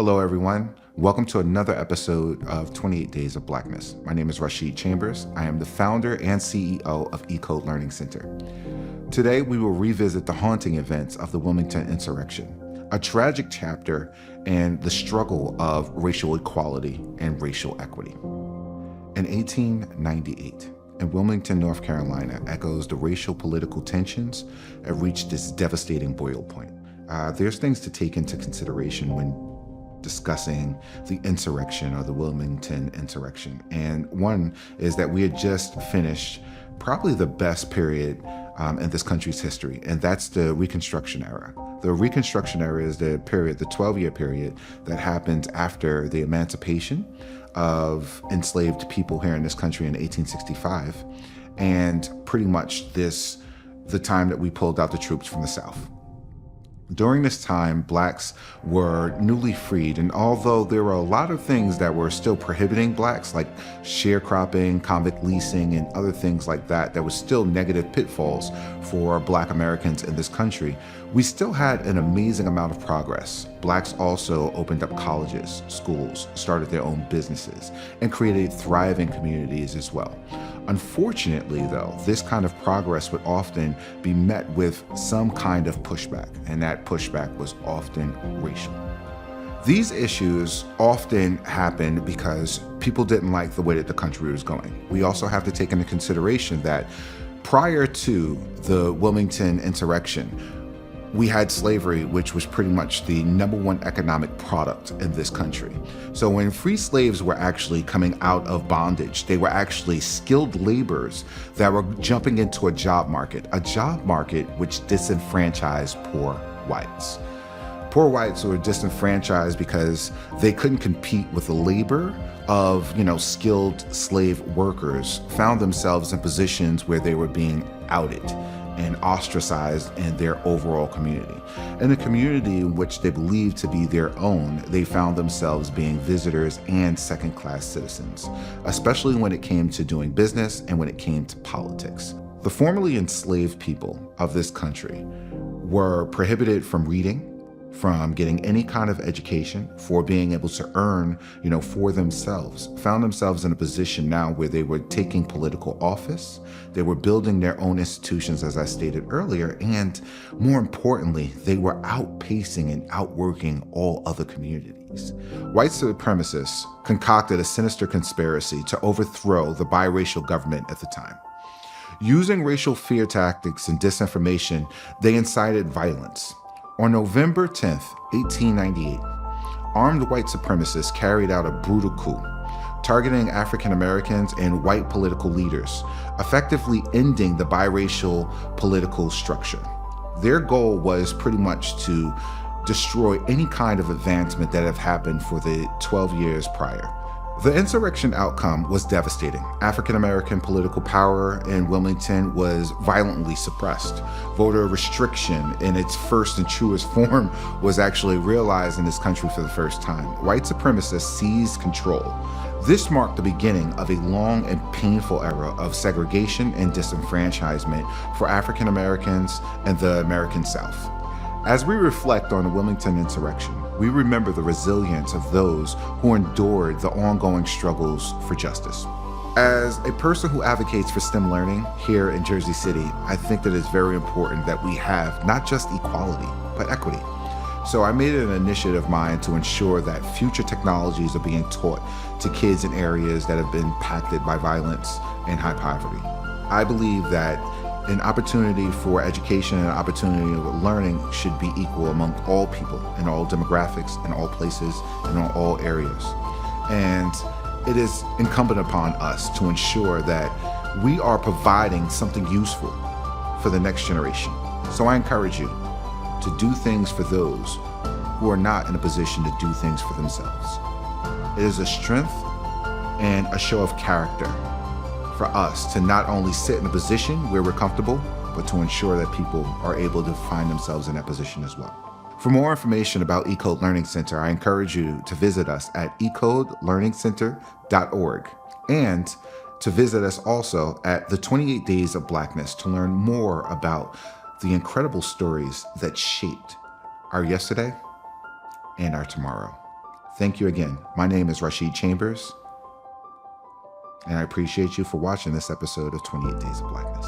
Hello, everyone. Welcome to another episode of 28 Days of Blackness. My name is Rasheed Chambers. I am the founder and CEO of eCode Learning Center. Today, we will revisit the haunting events of the Wilmington Insurrection, a tragic chapter in the struggle of racial equality and racial equity. In 1898, in Wilmington, North Carolina, echoes the racial political tensions have reached this devastating boil point. There's things to take into consideration when discussing the insurrection or the Wilmington Insurrection. And one is that we had just finished probably the best period in this country's history, and that's the Reconstruction era. The Reconstruction era is the period, the 12-year period that happened after the emancipation of enslaved people here in this country in 1865, and pretty much the time that we pulled out the troops from the South. During this time, blacks were newly freed, and although there were a lot of things that were still prohibiting blacks, like sharecropping, convict leasing, and other things like that, that was still negative pitfalls for black Americans in this country, we still had an amazing amount of progress. Blacks also opened up colleges, schools, started their own businesses, and created thriving communities as well. Unfortunately, though, this kind of progress would often be met with some kind of pushback, and that pushback was often racial. These issues often happened because people didn't like the way that the country was going. We also have to take into consideration that prior to the Wilmington Insurrection, we had slavery, which was pretty much the number one economic product in this country. So when free slaves were actually coming out of bondage, they were actually skilled laborers that were jumping into a job market which disenfranchised poor whites. Poor whites were disenfranchised because they couldn't compete with the labor of, skilled slave workers, found themselves in positions where they were being outed and ostracized in their overall community. In a community in which they believed to be their own, they found themselves being visitors and second-class citizens, especially when it came to doing business and when it came to politics. The formerly enslaved people of this country were prohibited from reading, from getting any kind of education, for being able to earn, for themselves, found themselves in a position now where they were taking political office, they were building their own institutions, as I stated earlier, and more importantly, they were outpacing and outworking all other communities. White supremacists concocted a sinister conspiracy to overthrow the biracial government at the time. Using racial fear tactics and disinformation, they incited violence. On November 10th, 1898, armed white supremacists carried out a brutal coup, targeting African Americans and white political leaders, effectively ending the biracial political structure. Their goal was pretty much to destroy any kind of advancement that had happened for the 12 years prior. The insurrection outcome was devastating. African American political power in Wilmington was violently suppressed. Voter restriction in its first and truest form was actually realized in this country for the first time. White supremacists seized control. This marked the beginning of a long and painful era of segregation and disenfranchisement for African Americans in the American South. As we reflect on the Wilmington Insurrection, we remember the resilience of those who endured the ongoing struggles for justice. As a person who advocates for STEM learning here in Jersey City, I think that it's very important that we have not just equality, but equity. So I made it an initiative of mine to ensure that future technologies are being taught to kids in areas that have been impacted by violence and high poverty. I believe that an opportunity for education and an opportunity for learning should be equal among all people in all demographics, in all places, and in all areas. And it is incumbent upon us to ensure that we are providing something useful for the next generation. So I encourage you to do things for those who are not in a position to do things for themselves. It is a strength and a show of character for us to not only sit in a position where we're comfortable, but to ensure that people are able to find themselves in that position as well. For more information about eCode Learning Center, I encourage you to visit us at ecodelearningcenter.org and to visit us also at the 28 Days of Blackness to learn more about the incredible stories that shaped our yesterday and our tomorrow. Thank you again. My name is Rasheed Chambers, and I appreciate you for watching this episode of 28 Days of Blackness.